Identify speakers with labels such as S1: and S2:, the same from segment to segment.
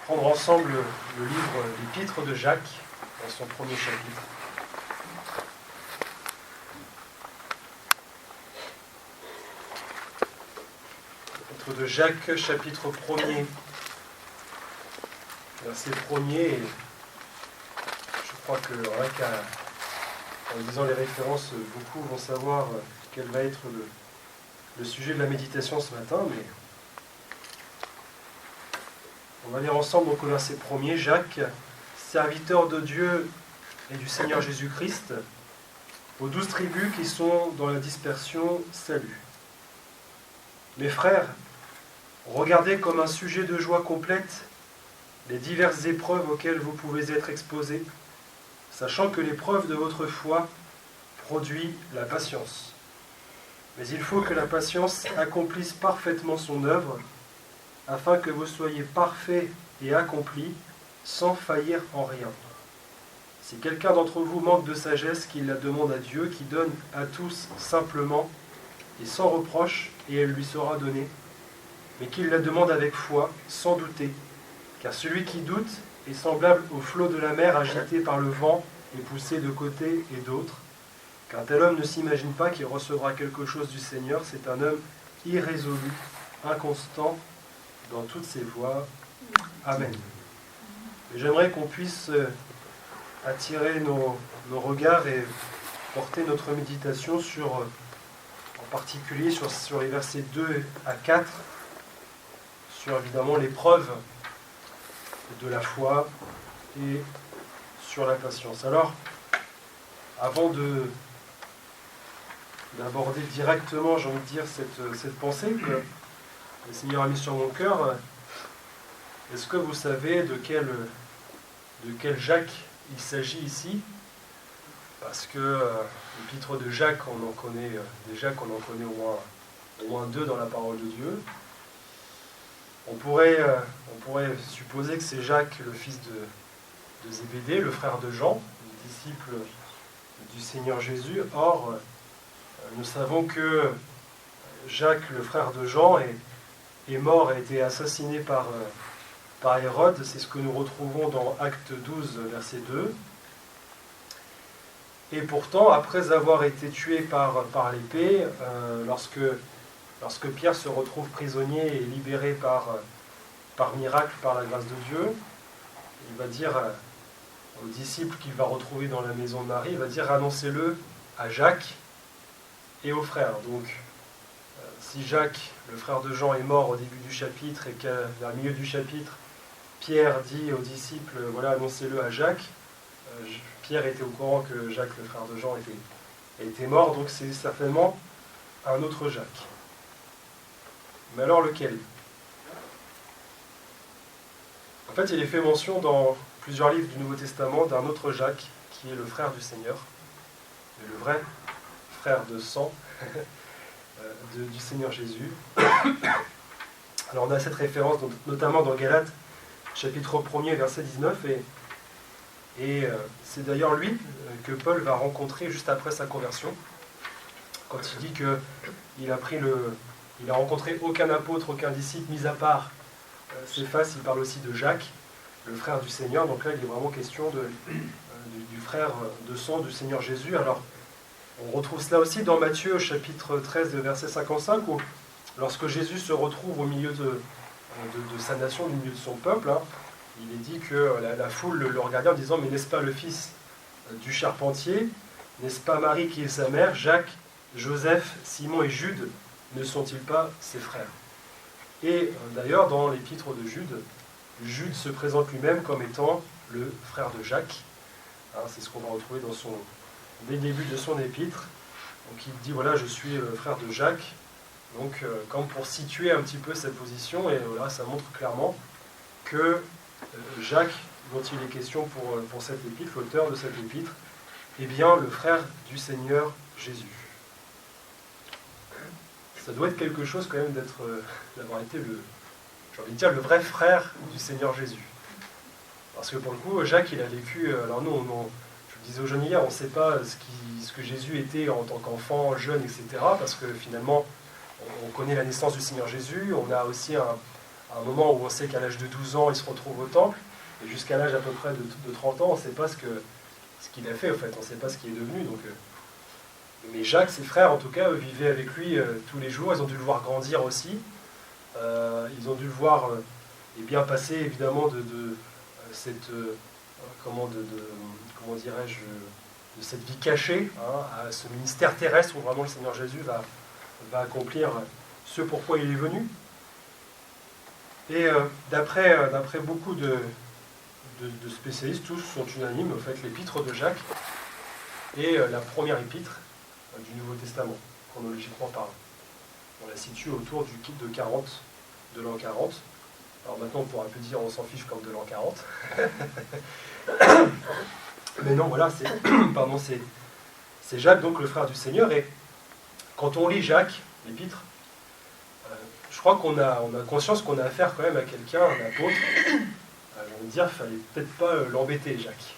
S1: prendre ensemble le livre, l'Épître de Jacques, dans son premier chapitre. L'Épître de Jacques, chapitre 1er, verset 1er, et je crois que rien qu'en lisant les références, beaucoup vont savoir quel va être le sujet de la méditation ce matin, mais on va lire ensemble donc au verset 1er, Jacques, serviteur de Dieu et du Seigneur Jésus-Christ, aux 12 tribus qui sont dans la dispersion, salut. Mes frères, regardez comme un sujet de joie complète les diverses épreuves auxquelles vous pouvez être exposés, sachant que l'épreuve de votre foi produit la patience. Mais il faut que la patience accomplisse parfaitement son œuvre, afin que vous soyez parfaits et accomplis, sans faillir en rien. Si quelqu'un d'entre vous manque de sagesse, qu'il la demande à Dieu, qui donne à tous simplement et sans reproche, et elle lui sera donnée, mais qu'il la demande avec foi, sans douter, car celui qui doute est semblable au flot de la mer agité par le vent et poussé de côté et d'autre. Qu'un tel homme ne s'imagine pas qu'il recevra quelque chose du Seigneur, c'est un homme irrésolu, inconstant dans toutes ses voies. Amen. Et j'aimerais qu'on puisse attirer nos regards et porter notre méditation sur, en particulier sur les versets 2 à 4, sur évidemment l'épreuve de la foi et sur la patience. Alors, avant d'aborder directement, j'ai envie de dire, cette pensée que le Seigneur a mis sur mon cœur, est-ce que vous savez de quel Jacques il s'agit ici? Parce que l'épître de Jacques, on en connaît au moins deux dans la parole de Dieu. On pourrait supposer que c'est Jacques, le fils de Zébédée, le frère de Jean, le disciple du Seigneur Jésus. Or, nous savons que Jacques, le frère de Jean, est mort, a été assassiné par Hérode. C'est ce que nous retrouvons dans Acte 12, verset 2. Et pourtant, après avoir été tué par l'épée, lorsque Pierre se retrouve prisonnier et libéré par miracle, par la grâce de Dieu, il va dire aux disciples qu'il va retrouver dans la maison de Marie, il va dire « Annoncez-le à Jacques et aux frères ». Donc, si Jacques, le frère de Jean, est mort au début du chapitre et qu'à le milieu du chapitre, Pierre dit aux disciples « Voilà, annoncez-le à Jacques », Pierre était au courant que Jacques, le frère de Jean, était mort, donc c'est certainement un autre Jacques. Mais alors lequel? En fait, il est fait mention dans plusieurs livres du Nouveau Testament d'un autre Jacques, qui est le frère du Seigneur, le vrai frère de sang du Seigneur Jésus. Alors on a cette référence notamment dans Galates, chapitre 1er, verset 19, et c'est d'ailleurs lui que Paul va rencontrer juste après sa conversion, quand il dit qu'il a rencontré aucun apôtre, aucun disciple, mis à part Céphas. Il parle aussi de Jacques, le frère du Seigneur. Donc là, il est vraiment question du frère de sang du Seigneur Jésus. Alors, on retrouve cela aussi dans Matthieu, au chapitre 13, verset 55, où lorsque Jésus se retrouve au milieu de sa nation, au milieu de son peuple, il est dit que la foule le regardait en disant « Mais n'est-ce pas le fils du charpentier? N'est-ce pas Marie qui est sa mère? Jacques, Joseph, Simon et Jude, ne sont-ils pas ses frères ?» Et d'ailleurs, dans l'épître de Jude se présente lui-même comme étant le frère de Jacques. C'est ce qu'on va retrouver dès le début de son épître. Donc il dit, voilà, je suis le frère de Jacques. Donc, comme pour situer un petit peu cette position, et voilà, ça montre clairement que Jacques, dont il est question pour cette épître, l'auteur de cette épître, est bien le frère du Seigneur Jésus. Ça doit être quelque chose quand même d'avoir été le vrai frère du Seigneur Jésus. Parce que pour le coup, Jacques, il a vécu, alors nous, je le disais aux jeunes hier, on ne sait pas ce que Jésus était en tant qu'enfant, jeune, etc. Parce que finalement, on connaît la naissance du Seigneur Jésus, on a aussi à un moment où on sait qu'à l'âge de 12 ans, il se retrouve au temple, et jusqu'à l'âge à peu près de 30 ans, on ne sait pas ce qu'il a fait, en fait, on ne sait pas ce qu'il est devenu. Donc, mais Jacques, ses frères, en tout cas, vivaient avec lui tous les jours, ils ont dû le voir grandir aussi, ils ont dû le voir et bien passer, évidemment, de cette... comment dirais-je, de cette vie cachée, hein, à ce ministère terrestre où vraiment le Seigneur Jésus va accomplir ce pourquoi il est venu. Et d'après beaucoup de spécialistes, tous sont unanimes, en fait, l'épître de Jacques est la première épître du Nouveau Testament, chronologiquement parlant. On la situe autour de l'an 40. Alors maintenant, on pourra plus dire on s'en fiche comme de l'an 40. Mais non, voilà, c'est Jacques, donc le frère du Seigneur. Et quand on lit Jacques, l'épître, je crois qu'on a conscience qu'on a affaire quand même à quelqu'un, un apôtre. J'ai envie de dire, il ne fallait peut-être pas l'embêter, Jacques.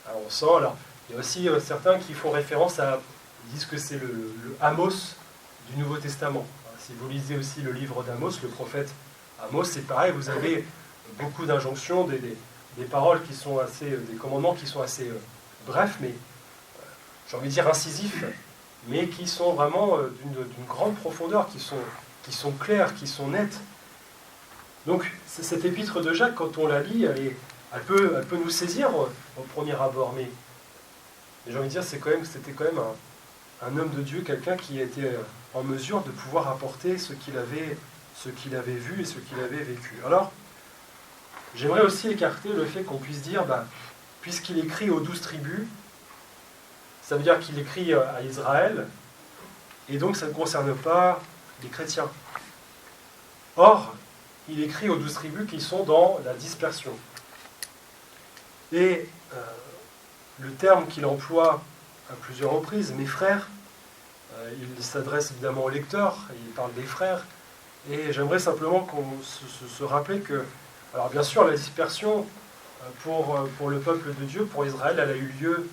S1: Alors, on sent, alors, il y a aussi certains qui font référence ils disent que c'est le Amos du Nouveau Testament. Si vous lisez aussi le livre d'Amos, le prophète Amos, c'est pareil, vous avez beaucoup d'injonctions, des paroles qui sont assez, des commandements qui sont assez brefs, mais j'ai envie de dire incisifs, mais qui sont vraiment d'une grande profondeur, qui sont clairs, qui sont nets. Donc, cette épître de Jacques, quand on la lit, elle peut nous saisir au premier abord, mais j'ai envie de dire, c'était quand même un homme de Dieu, quelqu'un qui était en mesure de pouvoir apporter ce qu'il avait vu et ce qu'il avait vécu. Alors, j'aimerais aussi écarter le fait qu'on puisse dire, puisqu'il écrit aux 12 tribus, ça veut dire qu'il écrit à Israël, et donc ça ne concerne pas les chrétiens. Or, il écrit aux 12 tribus qui sont dans la dispersion. Et le terme qu'il emploie à plusieurs reprises, mes frères, il s'adresse évidemment aux lecteurs, il parle des frères, et j'aimerais simplement qu'on se rappelle que, alors bien sûr, la dispersion pour le peuple de Dieu, pour Israël, elle a eu lieu,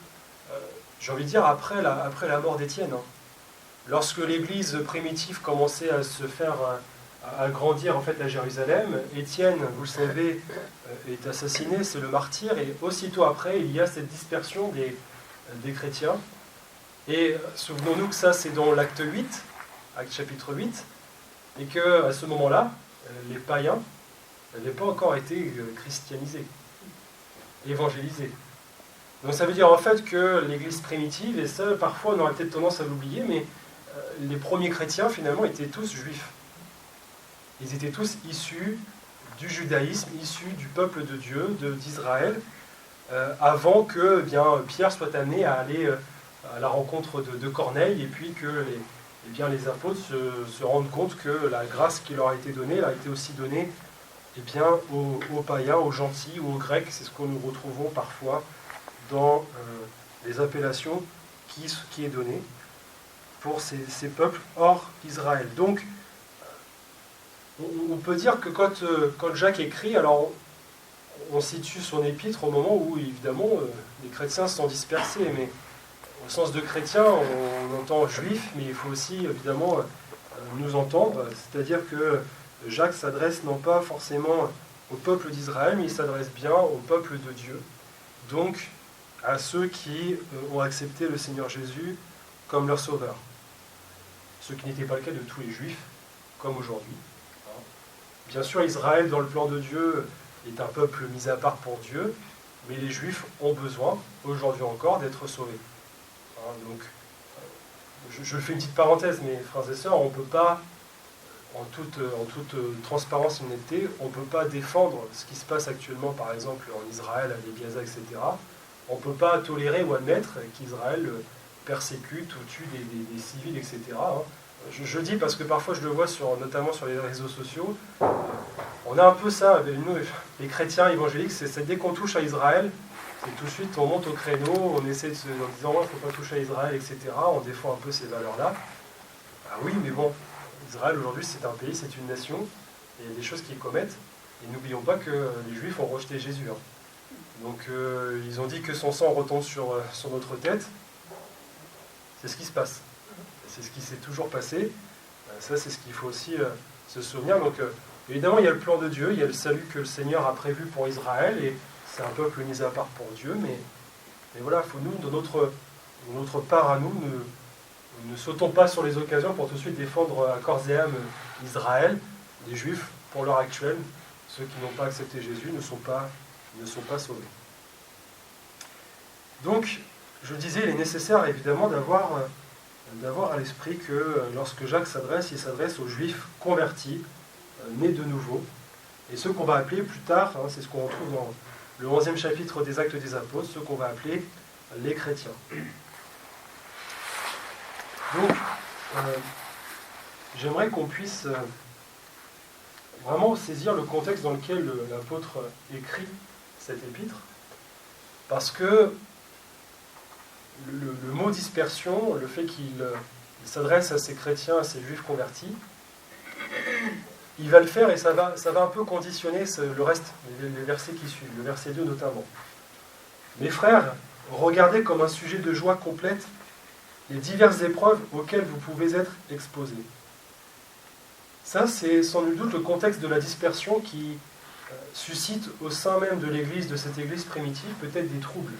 S1: j'ai envie de dire, après la mort d'Étienne. Lorsque l'Église primitive commençait à se faire, à grandir en fait à Jérusalem, Étienne, vous le savez, est assassiné, c'est le martyr, et aussitôt après, il y a cette dispersion des chrétiens. Et souvenons-nous que ça, c'est dans l'acte 8, acte chapitre 8, et qu'à ce moment-là, les païens n'avaient pas encore été christianisés, évangélisés. Donc ça veut dire en fait que l'Église primitive, et ça parfois on aurait peut-être tendance à l'oublier, mais les premiers chrétiens finalement étaient tous juifs. Ils étaient tous issus du judaïsme, issus du peuple de Dieu, d'Israël, avant que Pierre soit amené à aller à la rencontre de Corneille, et puis que les apôtres se rendent compte que la grâce qui leur a été donnée, elle a été aussi donnée aux païens, aux gentils ou aux grecs. C'est ce que nous retrouvons parfois dans les appellations qui est donnée pour ces peuples hors Israël. Donc, on peut dire que quand Jacques écrit, alors on situe son épître au moment où, évidemment, les chrétiens se sont dispersés, mais au sens de chrétien, on entend juif, mais il faut aussi, évidemment, nous entendre, c'est-à-dire que Jacques s'adresse non pas forcément au peuple d'Israël, mais il s'adresse bien au peuple de Dieu, donc à ceux qui ont accepté le Seigneur Jésus comme leur sauveur. Ce qui n'était pas le cas de tous les juifs, comme aujourd'hui. Bien sûr, Israël, dans le plan de Dieu, est un peuple mis à part pour Dieu, mais les juifs ont besoin, aujourd'hui encore, d'être sauvés. Donc, je fais une petite parenthèse, mais frères et sœurs, on ne peut pas, en toute transparence et honnêteté, on ne peut pas défendre ce qui se passe actuellement, par exemple, en Israël, à Gaza, etc. On ne peut pas tolérer ou admettre qu'Israël persécute ou tue des civils, etc. Je dis parce que parfois je le vois, notamment sur les réseaux sociaux, on a un peu ça, nous, les chrétiens évangéliques, c'est dès qu'on touche à Israël, et tout de suite on monte au créneau, on essaie en disant il ne faut pas toucher à Israël, etc. On défend un peu ces valeurs-là. Ah oui, mais bon, Israël aujourd'hui c'est un pays, c'est une nation, et il y a des choses qu'ils commettent, et n'oublions pas que les Juifs ont rejeté Jésus. Donc ils ont dit que son sang retombe sur notre tête. C'est ce qui se passe. C'est ce qui s'est toujours passé. Ça, c'est ce qu'il faut aussi se souvenir. Donc Évidemment, il y a le plan de Dieu, il y a le salut que le Seigneur a prévu pour Israël, et c'est un peuple mis à part pour Dieu, mais voilà, il faut nous, dans notre part à nous, ne sautons pas sur les occasions pour tout de suite défendre à corps et âme Israël, les Juifs, pour l'heure actuelle. Ceux qui n'ont pas accepté Jésus ne sont pas sauvés. Donc, je disais, il est nécessaire évidemment d'avoir à l'esprit que lorsque Jacques s'adresse, il s'adresse aux Juifs convertis, nés de nouveau, et ceux qu'on va appeler plus tard, c'est ce qu'on retrouve dans le 11e chapitre des Actes des Apôtres, ceux qu'on va appeler les chrétiens. Donc, j'aimerais qu'on puisse vraiment saisir le contexte dans lequel l'apôtre écrit cette épître, parce que le mot dispersion, le fait qu'il s'adresse à ces chrétiens, à ces juifs convertis, il va le faire et ça va un peu conditionner le reste, les versets qui suivent, le verset 2 notamment. Mes frères, regardez comme un sujet de joie complète les diverses épreuves auxquelles vous pouvez être exposés. Ça, c'est sans nul doute le contexte de la dispersion qui suscite au sein même de l'Église, de cette Église primitive, peut-être des troubles.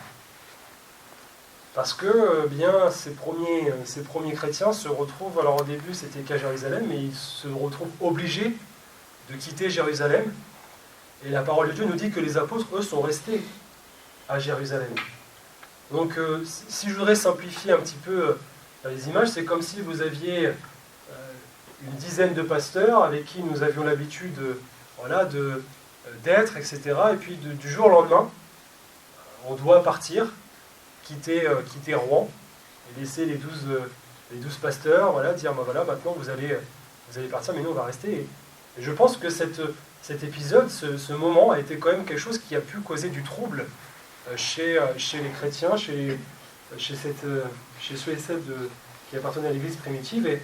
S1: Parce que ces premiers chrétiens se retrouvent, alors au début c'était qu'à Jérusalem, mais ils se retrouvent obligés de quitter Jérusalem. Et la parole de Dieu nous dit que les apôtres, eux, sont restés à Jérusalem. Donc si je voudrais simplifier un petit peu les images, c'est comme si vous aviez une dizaine de pasteurs avec qui nous avions l'habitude d'être, etc. Et puis du jour au lendemain, on doit partir, quitter Rouen et laisser les 12 pasteurs, dire maintenant vous allez partir, mais nous on va rester. Et je pense que cet épisode, ce moment a été quand même quelque chose qui a pu causer du trouble chez les chrétiens, chez ceux et celles qui appartenaient à l'Église primitive. Et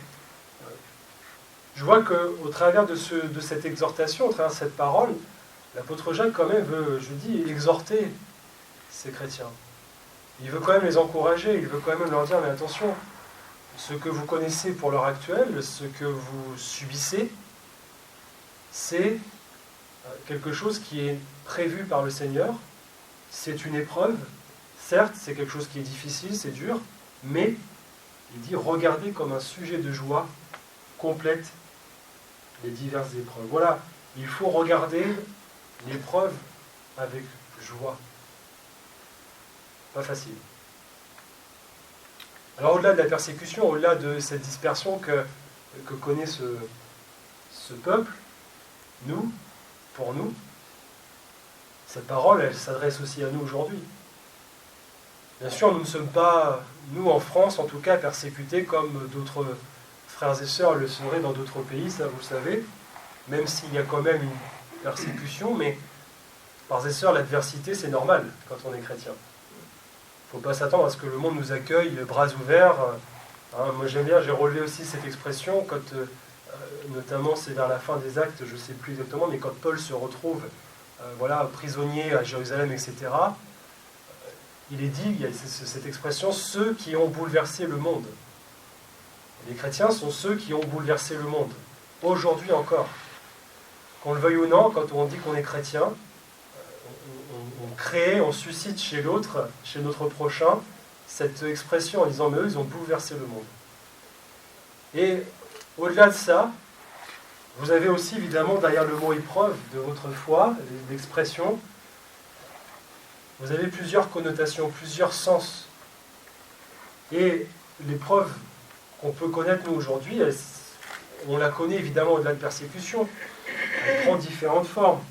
S1: je vois qu'au travers de cette exhortation, au travers de cette parole, l'apôtre Jacques quand même veut, exhorter ces chrétiens. Il veut quand même les encourager, il veut quand même leur dire, mais attention, ce que vous connaissez pour l'heure actuelle, ce que vous subissez, c'est quelque chose qui est prévu par le Seigneur, c'est une épreuve, certes, c'est quelque chose qui est difficile, c'est dur, mais il dit, regardez comme un sujet de joie complète les diverses épreuves. Voilà, il faut regarder l'épreuve avec joie. Pas facile. Alors au-delà de la persécution, au-delà de cette dispersion que connaît ce peuple, pour nous, cette parole, elle s'adresse aussi à nous aujourd'hui. Bien sûr, nous ne sommes pas, nous en France en tout cas, persécutés comme d'autres frères et sœurs le seraient dans d'autres pays, ça vous le savez, même s'il y a quand même une persécution, mais frères et sœurs, l'adversité c'est normal quand on est chrétien. Il ne faut pas s'attendre à ce que le monde nous accueille les bras ouverts. Moi j'aime bien, j'ai relevé aussi cette expression, quand, notamment c'est vers la fin des Actes, je ne sais plus exactement, mais quand Paul se retrouve prisonnier à Jérusalem, etc., il est dit, il y a cette expression, ceux qui ont bouleversé le monde. Les chrétiens sont ceux qui ont bouleversé le monde, aujourd'hui encore. Qu'on le veuille ou non, quand on dit qu'on est chrétien, on crée, on suscite chez l'autre, chez notre prochain, cette expression en disant, mais eux, ils ont bouleversé le monde. Et au-delà de ça, vous avez aussi évidemment derrière le mot épreuve de votre foi, l'expression, vous avez plusieurs connotations, plusieurs sens. Et l'épreuve qu'on peut connaître nous aujourd'hui, on la connaît évidemment au-delà de persécution. Elle prend différentes formes.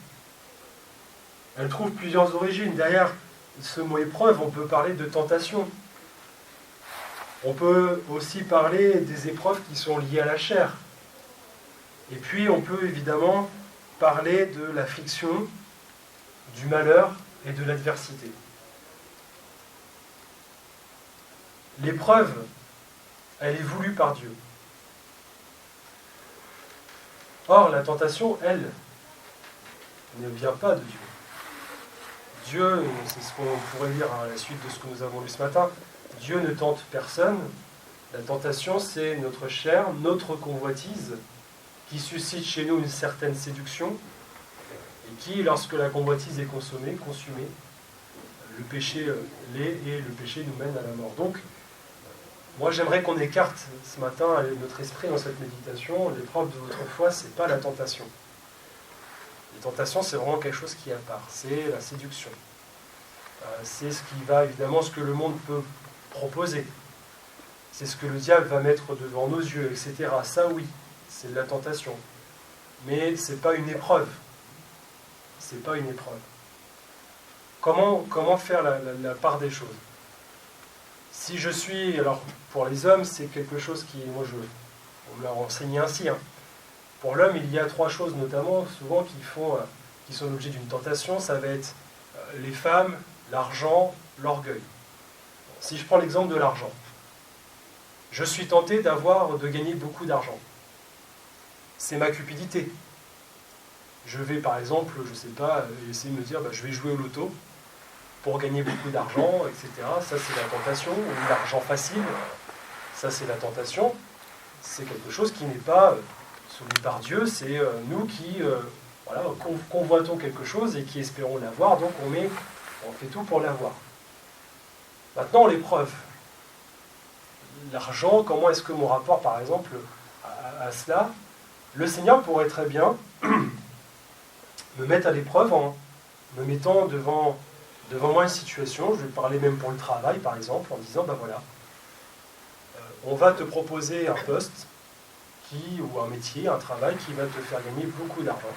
S1: Elle trouve plusieurs origines. Derrière ce mot épreuve, on peut parler de tentation. On peut aussi parler des épreuves qui sont liées à la chair. Et puis on peut évidemment parler de l'affliction, du malheur et de l'adversité. L'épreuve, elle est voulue par Dieu. Or, la tentation, elle, ne vient pas de Dieu. Dieu, c'est ce qu'on pourrait lire à la suite de ce que nous avons lu ce matin, Dieu ne tente personne. La tentation, c'est notre chair, notre convoitise qui suscite chez nous une certaine séduction, et qui, lorsque la convoitise est consumée, le péché l'est, et le péché nous mène à la mort. Donc, moi j'aimerais qu'on écarte ce matin notre esprit dans cette méditation. L'épreuve de votre foi, c'est pas la tentation. Les tentations, c'est vraiment quelque chose qui est à part. C'est la séduction. C'est ce qui va, évidemment, ce que le monde peut proposer. C'est ce que le diable va mettre devant nos yeux, etc. Ça, oui, c'est de la tentation. Mais ce n'est pas une épreuve. C'est pas une épreuve. Comment faire la part des choses? Si je suis, alors pour les hommes, c'est quelque chose qui, on me l'a enseigné ainsi. Pour l'homme, il y a 3 choses notamment, souvent, qui sont l'objet d'une tentation. Ça va être les femmes, l'argent, l'orgueil. Si je prends l'exemple de l'argent, je suis tenté de gagner beaucoup d'argent. C'est ma cupidité. Je vais par exemple, je ne sais pas, essayer de me dire, je vais jouer au loto pour gagner beaucoup d'argent, etc. Ça, c'est la tentation. Ou l'argent facile, ça, c'est la tentation. C'est quelque chose qui n'est pas soumis par Dieu. C'est nous qui convoitons quelque chose et qui espérons l'avoir. Donc, on fait tout pour l'avoir. Maintenant, l'épreuve. L'argent, comment est-ce que mon rapport, par exemple, à cela, le Seigneur pourrait très bien me mettre à l'épreuve en me mettant devant moi une situation, je vais parler même pour le travail, par exemple, en disant, on va te proposer un poste ou un métier, un travail qui va te faire gagner beaucoup d'argent,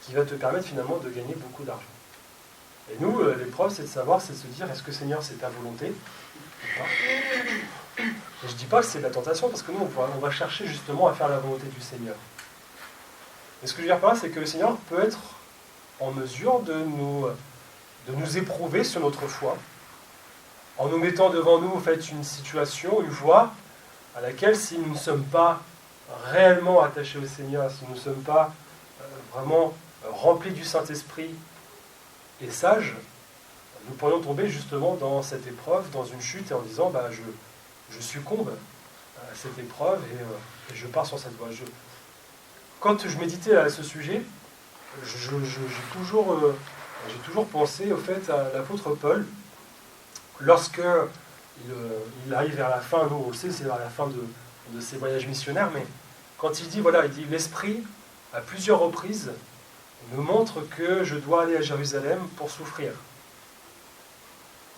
S1: qui va te permettre finalement de gagner beaucoup d'argent. Et nous, l'épreuve, c'est de se dire, est-ce que Seigneur, c'est ta volonté ou pas? Et je ne dis pas que c'est de la tentation, parce que nous, on va chercher justement à faire la volonté du Seigneur. Et ce que je veux dire par là, c'est que le Seigneur peut être en mesure de nous éprouver sur notre foi, en nous mettant devant nous, en fait, une situation, une voie, à laquelle, si nous ne sommes pas réellement attachés au Seigneur, si nous ne sommes pas vraiment remplis du Saint-Esprit et sages, nous pourrions tomber justement dans cette épreuve, dans une chute, et en disant, je succombe à cette épreuve et je pars sur cette voie. Quand je méditais à ce sujet, j'ai toujours pensé au fait à l'apôtre Paul, lorsque il arrive vers la fin, nous on le sait, c'est vers la fin de ses voyages missionnaires, mais quand il dit, l'Esprit, à plusieurs reprises, me montre que je dois aller à Jérusalem pour souffrir.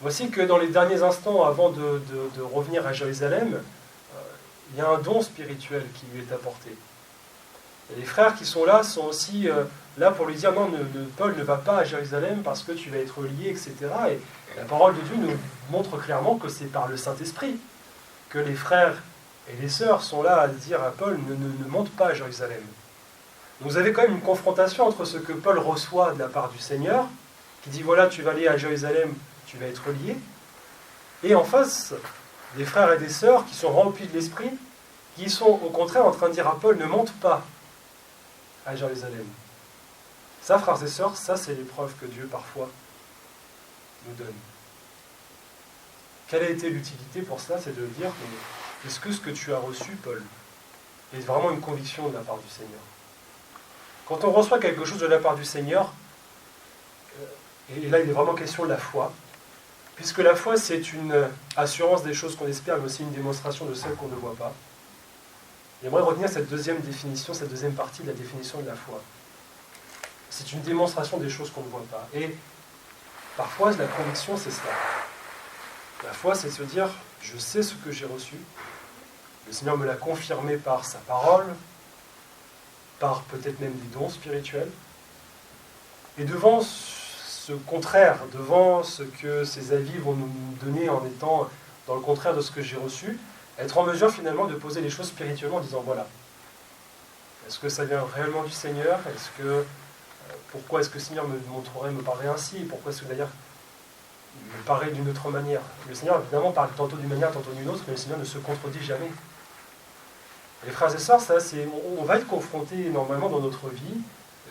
S1: Voici que dans les derniers instants, avant de revenir à Jérusalem, il y a un don spirituel qui lui est apporté. Et les frères qui sont là sont aussi là pour lui dire, non, Paul ne va pas à Jérusalem parce que tu vas être lié, etc. Et la parole de Dieu nous montre clairement que c'est par le Saint-Esprit que les frères et les sœurs sont là à dire à Paul, ne monte pas à Jérusalem. Donc vous avez quand même une confrontation entre ce que Paul reçoit de la part du Seigneur, qui dit, tu vas aller à Jérusalem, tu vas être lié, et en face, des frères et des sœurs qui sont remplis de l'Esprit, qui sont au contraire en train de dire à Paul, ne monte pas à Jérusalem. Ça, frères et sœurs, ça c'est l'épreuve que Dieu parfois nous donne. Quelle a été l'utilité pour cela? C'est de dire, est-ce que ce que tu as reçu, Paul, est vraiment une conviction de la part du Seigneur? Quand on reçoit quelque chose de la part du Seigneur, et là il est vraiment question de la foi, puisque la foi c'est une assurance des choses qu'on espère, mais aussi une démonstration de celles qu'on ne voit pas. J'aimerais retenir cette deuxième définition, cette deuxième partie de la définition de la foi. C'est une démonstration des choses qu'on ne voit pas. Et parfois, la conviction, c'est cela. La foi, c'est de se dire, je sais ce que j'ai reçu. Le Seigneur me l'a confirmé par sa parole, par peut-être même des dons spirituels. Et devant ce contraire, devant ce que ces avis vont nous donner en étant dans le contraire de ce que j'ai reçu, être en mesure finalement de poser les choses spirituellement en disant, est-ce que ça vient réellement du Seigneur? Pourquoi est-ce que le Seigneur me parlerait ainsi? Pourquoi est-ce que d'ailleurs il me paraît d'une autre manière? Le Seigneur évidemment parle tantôt d'une manière, tantôt d'une autre, mais le Seigneur ne se contredit jamais. Les frères et sœurs, on va être confrontés normalement dans notre vie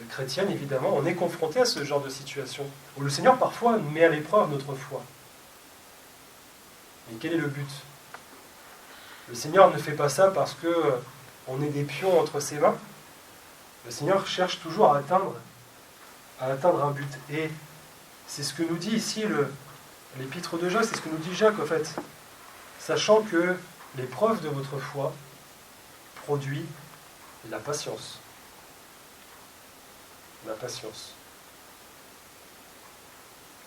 S1: chrétienne, évidemment, on est confronté à ce genre de situation, où le Seigneur parfois met à l'épreuve notre foi. Mais quel est le but? Le Seigneur ne fait pas ça parce qu'on est des pions entre ses mains. Le Seigneur cherche toujours à atteindre un but. Et c'est ce que nous dit ici l'épître de Jacques, c'est ce que nous dit Jacques en fait. Sachant que l'épreuve de votre foi produit la patience. La patience.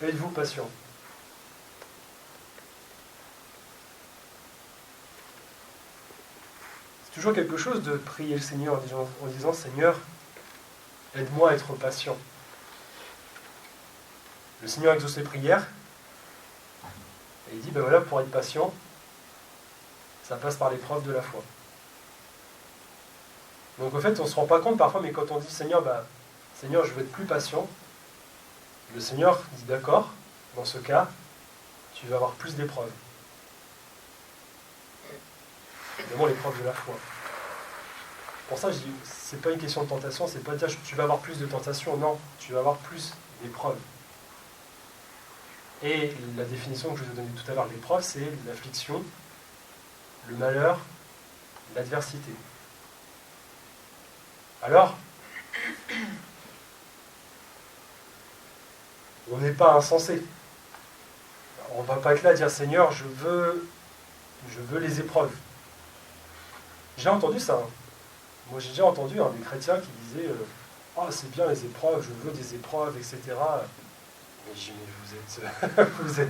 S1: Êtes-vous patient? C'est toujours quelque chose de prier le Seigneur en disant Seigneur, aide-moi à être patient. Le Seigneur exauce les prières et il dit ben voilà, pour être patient, ça passe par l'épreuve de la foi. Donc en fait, on ne se rend pas compte parfois, mais quand on dit Seigneur, Seigneur, je veux être plus patient, le Seigneur dit d'accord, dans ce cas, tu vas avoir plus d'épreuves. Évidemment, l'épreuve de la foi. Pour ça, je dis, c'est pas une question de tentation, c'est pas dire tu vas avoir plus de tentation, non, tu vas avoir plus d'épreuves. Et la définition que je vous ai donnée tout à l'heure, l'épreuve, c'est l'affliction, le malheur, l'adversité. Alors, on n'est pas insensé. On ne va pas être là à dire Seigneur, je veux les épreuves. J'ai entendu ça. Moi, j'ai déjà entendu des chrétiens qui disaient c'est bien les épreuves, je veux des épreuves, etc. Mais je dis, mais vous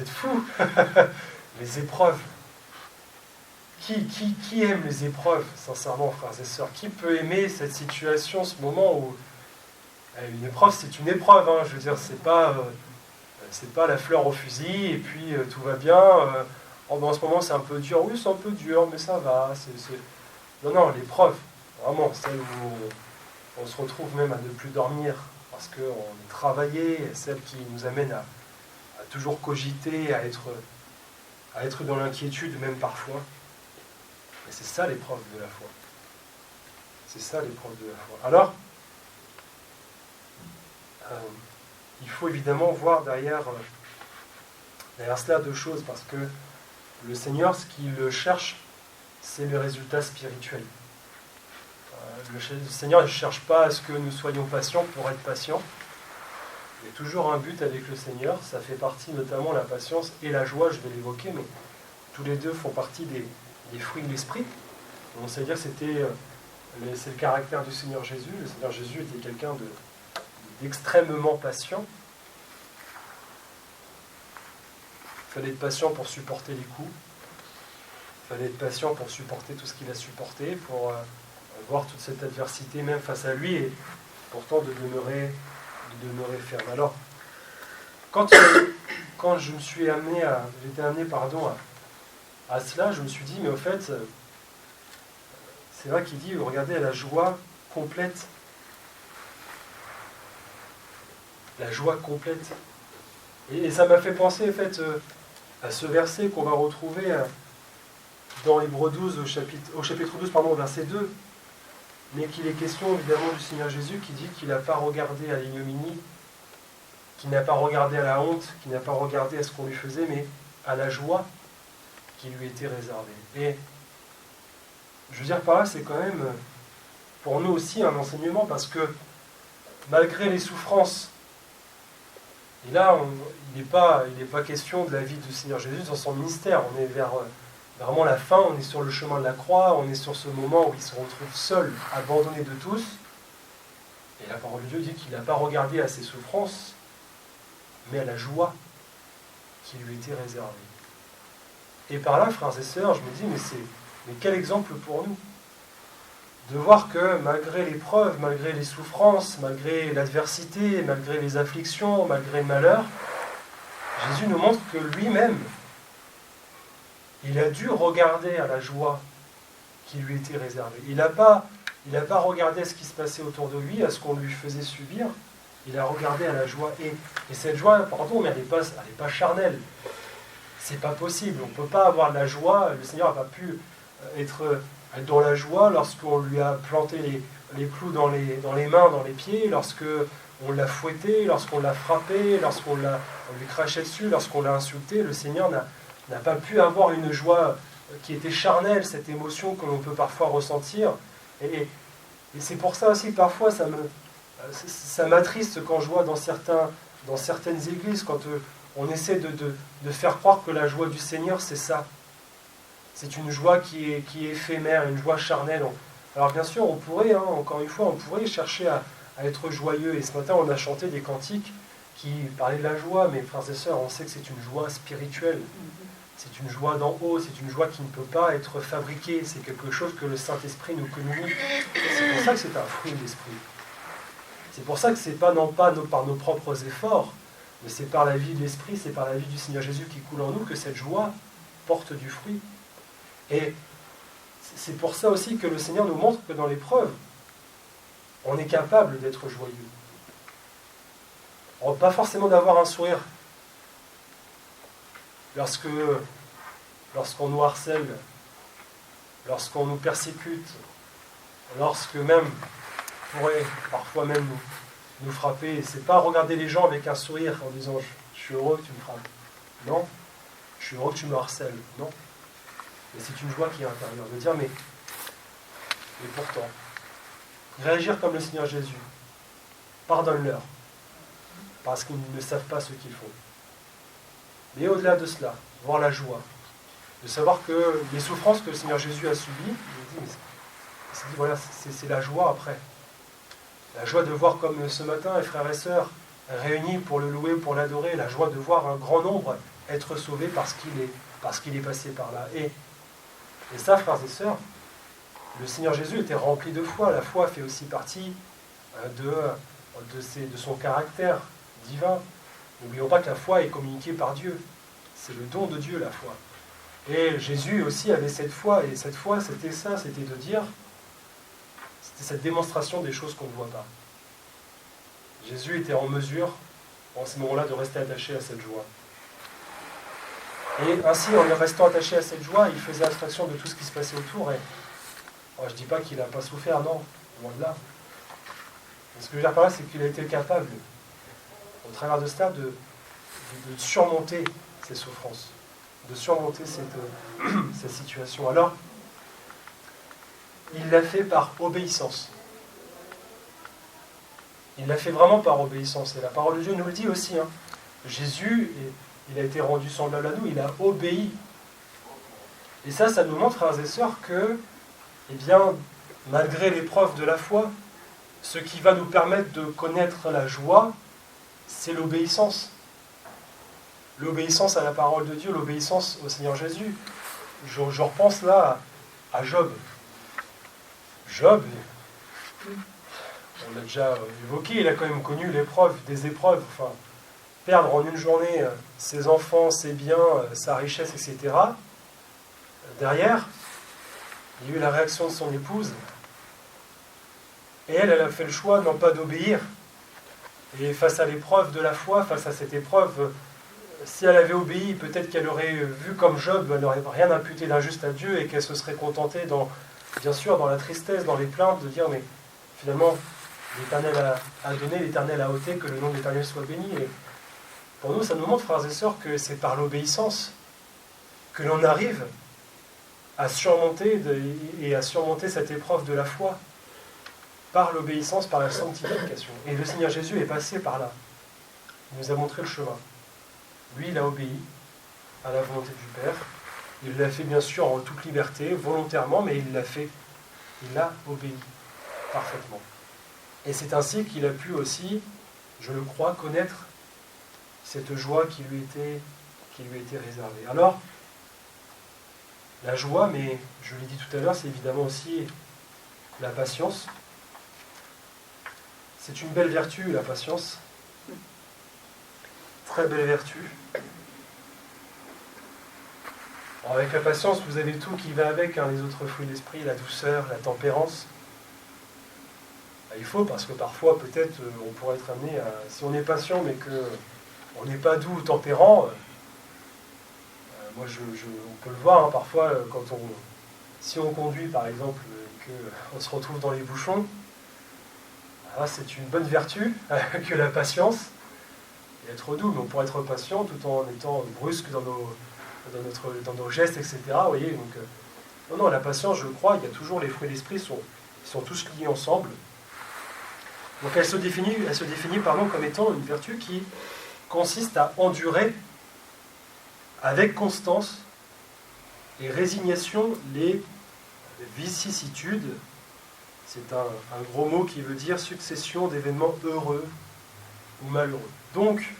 S1: êtes fous. Les épreuves. Qui aime les épreuves, sincèrement, frères et sœurs? Qui peut aimer cette situation, ce moment où une épreuve, c'est une épreuve, hein, je veux dire, c'est pas la fleur au fusil, et puis tout va bien. En ce moment, c'est un peu dur. Oui, c'est un peu dur, mais ça va. Non, l'épreuve, vraiment, celle où on se retrouve même à ne plus dormir parce qu'on est travaillé, celle qui nous amène à toujours cogiter, à être dans l'inquiétude, même parfois. Et c'est ça l'épreuve de la foi. C'est ça l'épreuve de la foi. Alors, il faut évidemment voir derrière cela deux choses, parce que le Seigneur, ce qu'il cherche, c'est le résultat spirituel. Le Seigneur ne cherche pas à ce que nous soyons patients pour être patients. Il y a toujours un but avec le Seigneur. Ça fait partie notamment la patience et la joie, je vais l'évoquer, mais tous les deux font partie des fruits de l'esprit. On sait dire que c'est le caractère du Seigneur Jésus. Le Seigneur Jésus était quelqu'un d'extrêmement patient. Il fallait être patient pour supporter les coups. Il fallait être patient pour supporter tout ce qu'il a supporté, pour voir toute cette adversité même face à lui, et pourtant de demeurer ferme. Alors, quand je me suis j'étais amené à cela, je me suis dit, mais au fait, c'est vrai qu'il dit, regardez, la joie complète. La joie complète. Et ça m'a fait penser, en fait, à ce verset qu'on va retrouver dans Hébreux 12, au chapitre 12, verset 2, mais qu'il est question évidemment du Seigneur Jésus qui dit qu'il n'a pas regardé à l'ignominie, qu'il n'a pas regardé à la honte, qu'il n'a pas regardé à ce qu'on lui faisait, mais à la joie qui lui était réservée. Et je veux dire par là, c'est quand même pour nous aussi un enseignement, parce que malgré les souffrances, et là, il n'est pas question de la vie du Seigneur Jésus dans son ministère, on est vers vraiment la fin, on est sur le chemin de la croix, on est sur ce moment où il se retrouve seul, abandonné de tous. Et la parole de Dieu dit qu'il n'a pas regardé à ses souffrances, mais à la joie qui lui était réservée. Et par là, frères et sœurs, je me dis, mais quel exemple pour nous, de voir que malgré l'épreuve, malgré les souffrances, malgré l'adversité, malgré les afflictions, malgré le malheur, Jésus nous montre que lui-même, il a dû regarder à la joie qui lui était réservée. Il n'a pas regardé à ce qui se passait autour de lui, à ce qu'on lui faisait subir. Il a regardé à la joie. Et cette joie, pardon, mais elle n'est pas charnelle. C'est pas possible. On ne peut pas avoir de la joie. Le Seigneur n'a pas pu être dans la joie lorsqu'on lui a planté les clous dans les mains, dans les pieds, lorsqu'on l'a fouetté, lorsqu'on l'a frappé, lorsqu'on lui crachait dessus, lorsqu'on l'a insulté. Le Seigneur n'a pas pu avoir une joie qui était charnelle, cette émotion que l'on peut parfois ressentir. Et Et c'est pour ça aussi que parfois ça m'attriste quand je vois dans certaines églises, quand on essaie de faire croire que la joie du Seigneur, c'est ça. C'est une joie qui est éphémère, une joie charnelle. Alors bien sûr, on pourrait, encore une fois, on pourrait chercher à être joyeux. Et ce matin, on a chanté des cantiques qui parlaient de la joie, mais frères et sœurs, on sait que c'est une joie spirituelle. C'est une joie d'en haut, c'est une joie qui ne peut pas être fabriquée. C'est quelque chose que le Saint-Esprit nous communique. C'est pour ça que c'est un fruit de l'Esprit. C'est pour ça que c'est pas par nos propres efforts, mais c'est par la vie de l'Esprit, c'est par la vie du Seigneur Jésus qui coule en nous que cette joie porte du fruit. Et c'est pour ça aussi que le Seigneur nous montre que dans l'épreuve, on est capable d'être joyeux. Alors, pas forcément d'avoir un sourire. Lorsqu'on nous harcèle, lorsqu'on nous persécute, lorsque même pourrait parfois même nous frapper, c'est pas regarder les gens avec un sourire en disant je suis heureux que tu me frappes. Non, je suis heureux que tu me harcèles. Non. Mais c'est une joie qui est intérieure, de dire mais pourtant, réagir comme le Seigneur Jésus, pardonne-leur, parce qu'ils ne savent pas ce qu'ils font. Mais au-delà de cela, voir la joie, de savoir que les souffrances que le Seigneur Jésus a subies, il s'est dit voilà, c'est la joie après. La joie de voir comme ce matin, les frères et sœurs réunis pour le louer, pour l'adorer, la joie de voir un grand nombre être sauvés parce qu'il est passé par là. Et ça, frères et sœurs, le Seigneur Jésus était rempli de foi. La foi fait aussi partie de son caractère divin. N'oublions pas que la foi est communiquée par Dieu. C'est le don de Dieu, la foi. Et Jésus aussi avait cette foi, et cette foi, c'était ça, c'était de dire, c'était cette démonstration des choses qu'on ne voit pas. Jésus était en mesure, en ce moment-là, de rester attaché à cette joie. Et ainsi, en restant attaché à cette joie, il faisait abstraction de tout ce qui se passait autour. Et je ne dis pas qu'il n'a pas souffert, non, loin de là. Mais ce que je veux dire par là, c'est qu'il a été capable, au travers de cela, de surmonter ces souffrances, de surmonter cette situation. Alors, il l'a fait par obéissance. Il l'a fait vraiment par obéissance. Et la parole de Dieu nous le dit aussi. Jésus, il a été rendu semblable à nous, il a obéi. Et ça nous montre, frères et sœurs, que, eh bien, malgré l'épreuve de la foi, ce qui va nous permettre de connaître la joie, c'est l'obéissance. L'obéissance à la parole de Dieu, l'obéissance au Seigneur Jésus. Je repense là à Job. Job, on l'a déjà évoqué, il a quand même connu des épreuves, enfin, perdre en une journée ses enfants, ses biens, sa richesse, etc. Derrière, il y a eu la réaction de son épouse, et elle a fait le choix non pas d'obéir. Et face à l'épreuve de la foi, face à cette épreuve, si elle avait obéi, peut-être qu'elle aurait vu comme Job, elle n'aurait rien imputé d'injuste à Dieu et qu'elle se serait contentée, bien sûr, dans la tristesse, dans les plaintes, de dire mais finalement, l'Éternel a donné, l'Éternel a ôté, que le nom de l'Éternel soit béni. Et pour nous, ça nous montre, frères et sœurs, que c'est par l'obéissance que l'on arrive à surmonter cette épreuve de la foi, par l'obéissance, par la sanctification. Et le Seigneur Jésus est passé par là. Il nous a montré le chemin. Lui, il a obéi à la volonté du Père. Il l'a fait bien sûr en toute liberté, volontairement, mais il l'a fait. Il a obéi parfaitement. Et c'est ainsi qu'il a pu aussi, je le crois, connaître cette joie qui lui était réservée. Alors, la joie, mais je l'ai dit tout à l'heure, c'est évidemment aussi la patience. C'est une belle vertu, la patience. Très belle vertu. Alors avec la patience, vous avez tout qui va avec, les autres fruits de l'esprit, la douceur, la tempérance. Il faut, parce que parfois, peut-être, on pourrait être amené à... Si on est patient, mais qu'on n'est pas doux ou tempérant, moi, on peut le voir, parfois, si on conduit, par exemple, et qu'on se retrouve dans les bouchons, c'est une bonne vertu que la patience, et être doux, mais on pourrait être patient tout en étant brusque dans nos gestes, etc. Vous voyez, donc, non, la patience, je crois, il y a toujours les fruits de l'esprit sont Ils sont tous liés ensemble. Donc elle se définit comme étant une vertu qui consiste à endurer avec constance et résignation les vicissitudes. C'est un gros mot qui veut dire succession d'événements heureux ou malheureux. Donc,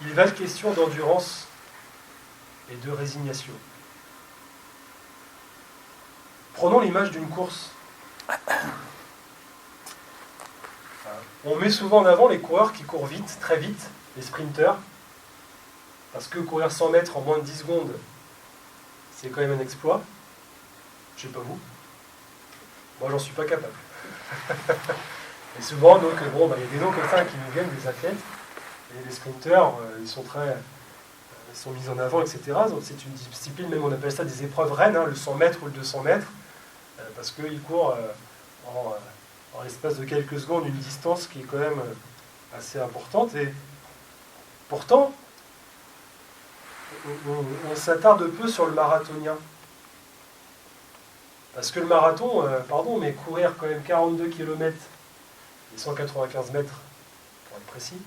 S1: il va être question d'endurance et de résignation. Prenons l'image d'une course. On met souvent en avant les coureurs qui courent vite, très vite, les sprinteurs, parce que courir 100 mètres en moins de 10 secondes, c'est quand même un exploit. Je sais pas vous. Moi, j'en suis pas capable. Et souvent, donc, bon, il y a des noms comme ça qui nous viennent, des athlètes, et les sprinteurs, ils sont mis en avant, etc. Donc c'est une discipline, même on appelle ça des épreuves reines, le 100 mètres ou le 200 mètres, parce qu'ils courent en l'espace de quelques secondes une distance qui est quand même assez importante. Et pourtant, on s'attarde peu sur le marathonien. Parce que le marathon, mais courir quand même 42 km et 195 mètres, pour être précis,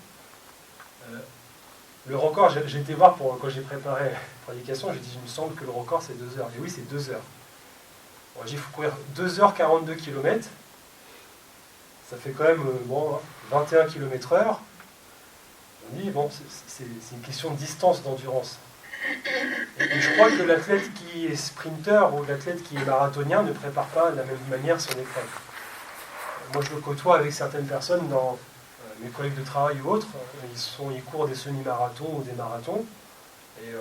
S1: le record, j'ai été voir quand j'ai préparé la prédication, j'ai dit, il me semble que le record c'est 2 heures. Et oui, c'est 2 heures. Bon, j'ai dit, il faut courir 2h42 km, ça fait quand même 21 km/h. On dit, bon, c'est une question de distance, d'endurance. Et je crois que l'athlète qui est sprinter ou l'athlète qui est marathonien ne prépare pas de la même manière son épreuve. Moi, je me côtoie avec certaines personnes dans mes collègues de travail ou autres, ils courent des semi-marathons ou des marathons. Et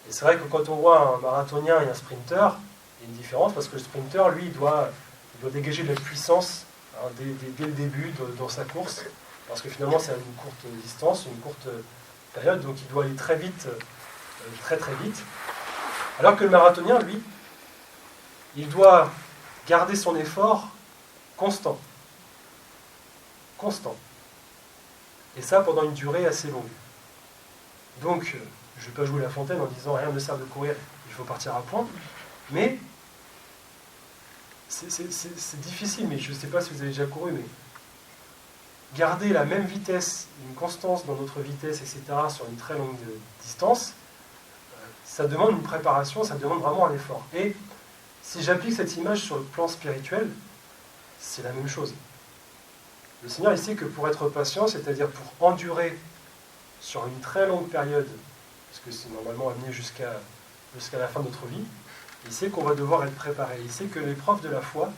S1: c'est vrai que quand on voit un marathonien et un sprinter, il y a une différence parce que le sprinter, lui, il doit dégager de la puissance dès le début dans sa course, parce que finalement, c'est une courte distance, une courte période, donc il doit aller très vite, très très vite. Alors que le marathonien, lui, il doit garder son effort constant. Et ça pendant une durée assez longue. Donc, je ne vais pas jouer la fontaine en disant rien ne sert de courir, il faut partir à point. Mais c'est difficile, mais je ne sais pas si vous avez déjà couru, mais garder la même vitesse, une constance dans notre vitesse, etc., sur une très longue distance, ça demande une préparation, ça demande vraiment un effort. Et si j'applique cette image sur le plan spirituel, c'est la même chose. Le Seigneur, il sait que pour être patient, c'est-à-dire pour endurer sur une très longue période, parce que c'est normalement amené jusqu'à la fin de notre vie, il sait qu'on va devoir être préparé. Il sait que l'épreuve de la foi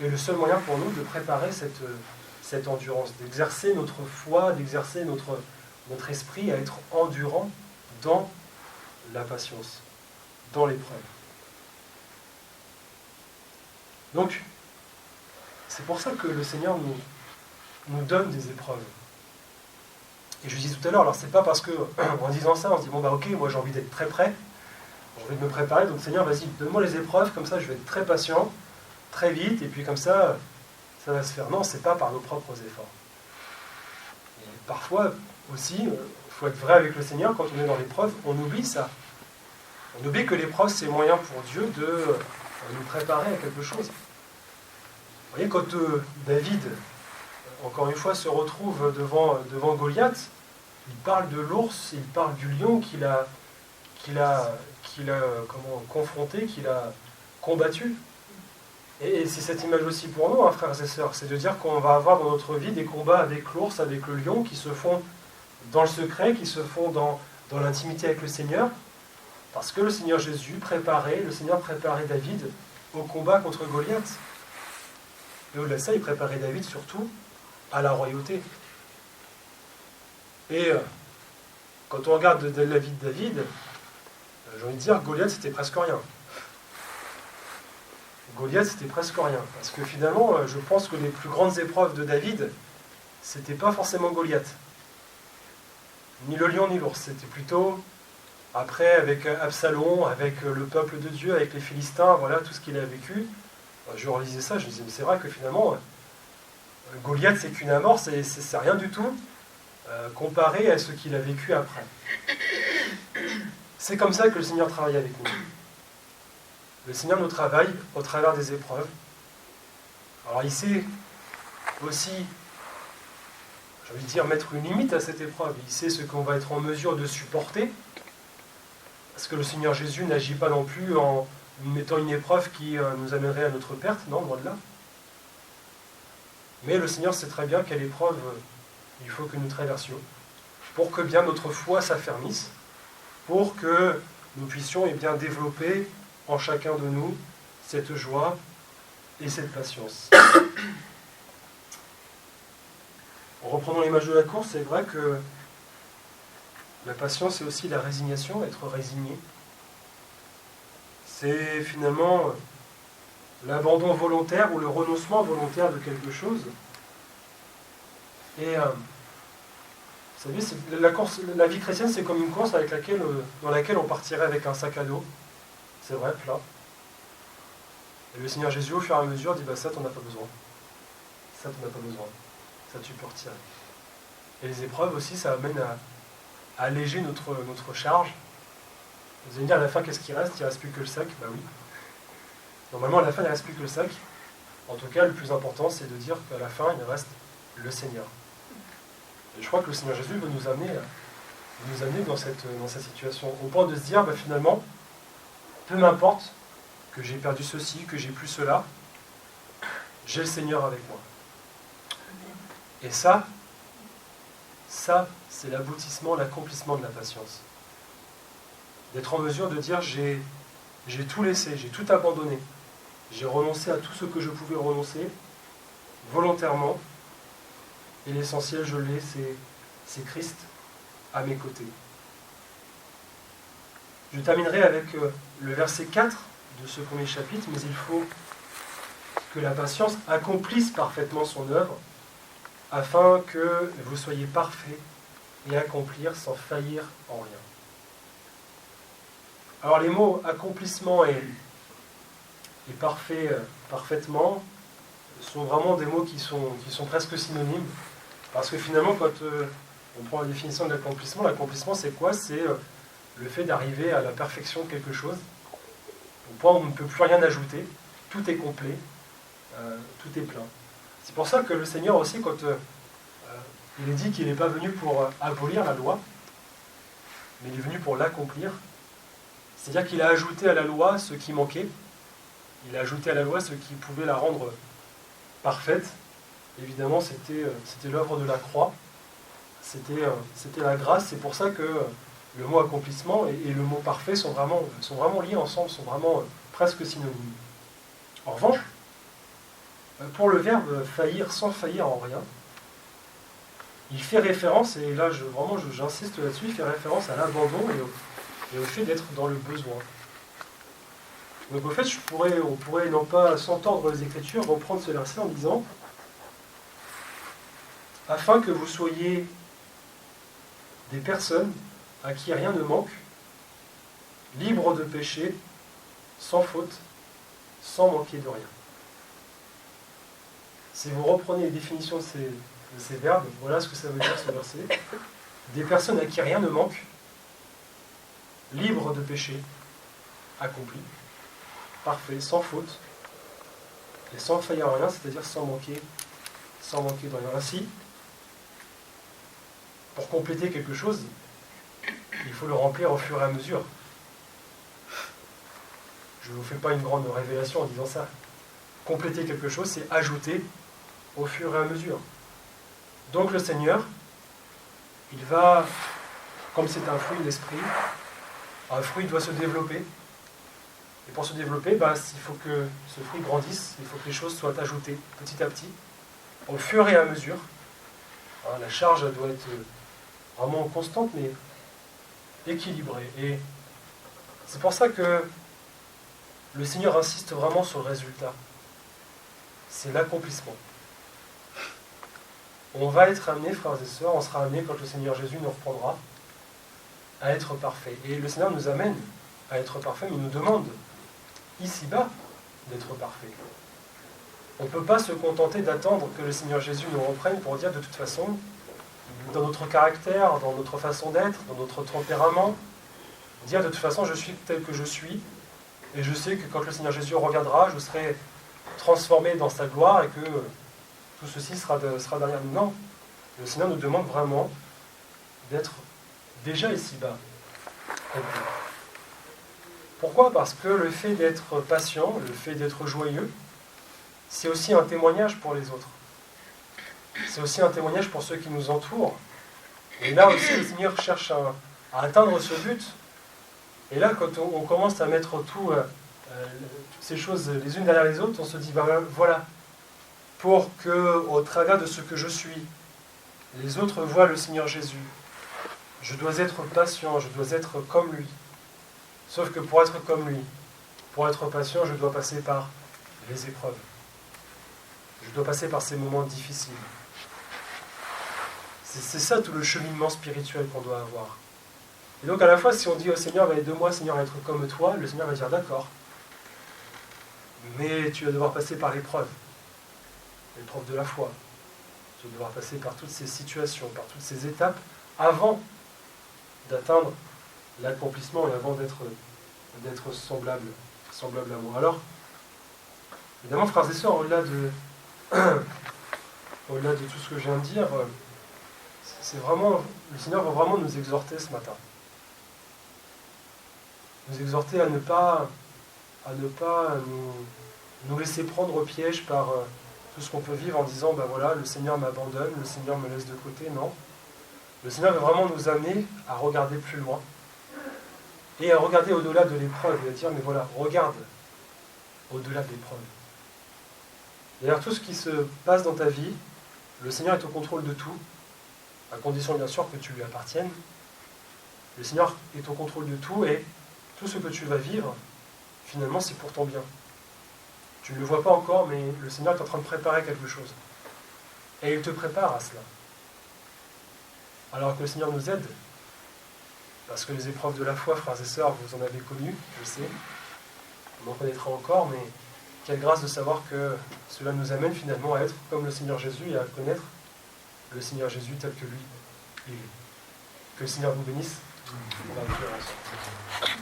S1: est le seul moyen pour nous de préparer cette endurance, d'exercer notre foi, d'exercer notre esprit à être endurant dans la patience, dans l'épreuve. Donc, c'est pour ça que le Seigneur nous donne des épreuves. Et je disais tout à l'heure, alors c'est pas parce que, en disant ça, on se dit, ok, moi j'ai envie d'être très prêt, j'ai envie de me préparer, donc Seigneur, vas-y, donne-moi les épreuves, comme ça je vais être très patient, très vite, et puis comme ça va se faire. Non, c'est pas par nos propres efforts. Et parfois aussi, il faut être vrai avec le Seigneur, quand on est dans l'épreuve, on oublie ça. On oublie que l'épreuve, c'est le moyen pour Dieu de nous préparer à quelque chose. Vous voyez, quand David, encore une fois, se retrouve devant Goliath, il parle de l'ours, il parle du lion qu'il a confronté, qu'il a combattu. Et c'est cette image aussi pour nous, frères et sœurs, c'est de dire qu'on va avoir dans notre vie des combats avec l'ours, avec le lion, qui se font dans le secret, qui se font dans l'intimité avec le Seigneur, parce que le Seigneur préparait David au combat contre Goliath. Et au-delà de ça, il préparait David surtout à la royauté. Et quand on regarde la vie de David, j'ai envie de dire, Goliath, c'était presque rien. Parce que finalement, je pense que les plus grandes épreuves de David, c'était pas forcément Goliath. Ni le lion, ni l'ours. C'était plutôt, après, avec Absalom, avec le peuple de Dieu, avec les Philistins, voilà, tout ce qu'il a vécu. Je relisais ça, je me disais, mais c'est vrai que finalement, Goliath, c'est qu'une amorce, c'est rien du tout comparé à ce qu'il a vécu après. C'est comme ça que le Seigneur travaille avec nous. le Seigneur nous travaille au travers des épreuves. Alors il sait aussi, j'ai envie de dire, mettre une limite à cette épreuve. Il sait ce qu'on va être en mesure de supporter. Parce que le Seigneur Jésus n'agit pas non plus en mettant une épreuve qui nous amènerait à notre perte, non, loin de là. Mais le Seigneur sait très bien quelle épreuve il faut que nous traversions, pour que bien notre foi s'affermisse, pour que nous puissions bien développer en chacun de nous cette joie et cette patience. En reprenant l'image de la course, c'est vrai que la patience, c'est aussi la résignation, être résigné. C'est finalement l'abandon volontaire ou le renoncement volontaire de quelque chose. Et vous savez, la vie chrétienne, c'est comme une course dans laquelle on partirait avec un sac à dos. C'est vrai, plat. Et le Seigneur Jésus, au fur et à mesure, dit ça, t'en as pas besoin. Ça, t'en as pas besoin. Ça, tu peux retirer. Et les épreuves aussi, ça amène à alléger notre charge. Vous allez me dire, à la fin, qu'est-ce qui reste? Il ne reste plus que le sac. Bah oui. Normalement, à la fin, il ne reste plus que le sac. En tout cas, le plus important, c'est de dire qu'à la fin, il reste le Seigneur. Et je crois que le Seigneur Jésus veut nous amener dans cette situation, au point de se dire, finalement, peu m'importe que j'ai perdu ceci, que j'ai plus cela, j'ai le Seigneur avec moi. Et ça, c'est l'aboutissement, l'accomplissement de la patience. D'être en mesure de dire, j'ai tout laissé, j'ai tout abandonné, j'ai renoncé à tout ce que je pouvais renoncer, volontairement, et l'essentiel, je l'ai, c'est Christ à mes côtés. Je terminerai avec le verset 4 de ce premier chapitre, mais il faut que la patience accomplisse parfaitement son œuvre, afin que vous soyez parfaits et accomplir sans faillir en rien. Alors les mots accomplissement et parfait, parfaitement, sont vraiment des mots qui sont presque synonymes, parce que finalement, quand on prend la définition de l'accomplissement c'est quoi? C'est le fait d'arriver à la perfection de quelque chose, au point où on ne peut plus rien ajouter, tout est complet, tout est plein. C'est pour ça que le Seigneur aussi, quand il est dit qu'il n'est pas venu pour abolir la loi, mais il est venu pour l'accomplir, c'est-à-dire qu'il a ajouté à la loi ce qui manquait, il a ajouté à la loi ce qui pouvait la rendre parfaite. Évidemment, c'était l'œuvre de la croix, c'était la grâce. C'est pour ça que le mot accomplissement et le mot parfait sont vraiment liés ensemble, sont vraiment presque synonymes. En revanche, pour le verbe faillir sans faillir en rien, il fait référence, et là j'insiste là-dessus, il fait référence à l'abandon et au fait d'être dans le besoin. Donc au fait, on pourrait non pas s'entendre les Écritures, reprendre ce verset en disant « Afin que vous soyez des personnes à qui rien ne manque, libres de péché, sans faute, sans manquer de rien. » Si vous reprenez les définitions de ces verbes, voilà ce que ça veut dire ce verset. Des personnes à qui rien ne manque, libres de péché, accompli, parfait, sans faute, et sans faillir en rien, c'est-à-dire sans manquer de rien. Ainsi, pour compléter quelque chose, il faut le remplir au fur et à mesure. Je ne vous fais pas une grande révélation en disant ça. Compléter quelque chose, c'est ajouter au fur et à mesure. Donc le Seigneur, il va, comme c'est un fruit de l'esprit, un fruit doit se développer. Et pour se développer, il faut que ce fruit grandisse, il faut que les choses soient ajoutées petit à petit, au fur et à mesure. La charge doit être vraiment constante, mais équilibrée. Et c'est pour ça que le Seigneur insiste vraiment sur le résultat. C'est l'accomplissement. On va être amené, frères et sœurs, on sera amené quand le Seigneur Jésus nous reprendra, à être parfait. Et le Seigneur nous amène à être parfait, mais il nous demande, ici-bas, d'être parfait. On ne peut pas se contenter d'attendre que le Seigneur Jésus nous reprenne pour dire de toute façon, dans notre caractère, dans notre façon d'être, dans notre tempérament, dire de toute façon je suis tel que je suis, et je sais que quand le Seigneur Jésus reviendra, je serai transformé dans sa gloire et que tout ceci sera derrière nous. Non, le Seigneur nous demande vraiment d'être déjà ici-bas. Pourquoi? Parce que le fait d'être patient, le fait d'être joyeux, c'est aussi un témoignage pour les autres. C'est aussi un témoignage pour ceux qui nous entourent. Et là aussi, le Seigneur cherche à atteindre ce but. Et là, quand on commence à mettre toutes ces choses les unes derrière les autres, on se dit, voilà, pour que, au travers de ce que je suis, les autres voient le Seigneur Jésus. Je dois être patient, je dois être comme lui. Sauf que pour être comme lui, pour être patient, je dois passer par les épreuves. Je dois passer par ces moments difficiles. C'est ça tout le cheminement spirituel qu'on doit avoir. Et donc à la fois, si on dit au Seigneur, aide-moi Seigneur à être comme toi, le Seigneur va dire d'accord. Mais tu vas devoir passer par l'épreuve de la foi. Tu vas devoir passer par toutes ces situations, par toutes ces étapes, avant d'atteindre l'accomplissement et avant d'être semblable à moi. Alors, évidemment, frères et sœurs, au-delà de tout ce que je viens de dire, c'est vraiment, le Seigneur va vraiment nous exhorter ce matin. Nous exhorter à ne pas nous laisser prendre au piège par tout ce qu'on peut vivre en disant, voilà, le Seigneur m'abandonne, le Seigneur me laisse de côté. Non. Le Seigneur veut vraiment nous amener à regarder plus loin et à regarder au-delà de l'épreuve et à dire, mais voilà, regarde au-delà de l'épreuve. D'ailleurs, tout ce qui se passe dans ta vie, le Seigneur est au contrôle de tout, à condition bien sûr que tu lui appartiennes. Le Seigneur est au contrôle de tout et tout ce que tu vas vivre, finalement, c'est pour ton bien. Tu ne le vois pas encore, mais le Seigneur est en train de préparer quelque chose. Et il te prépare à cela. Alors que le Seigneur nous aide, parce que les épreuves de la foi, frères et sœurs, vous en avez connues, je sais, on en connaîtra encore, mais quelle grâce de savoir que cela nous amène finalement à être comme le Seigneur Jésus et à connaître le Seigneur Jésus tel que lui il est. Que le Seigneur vous bénisse. On va prier ensemble.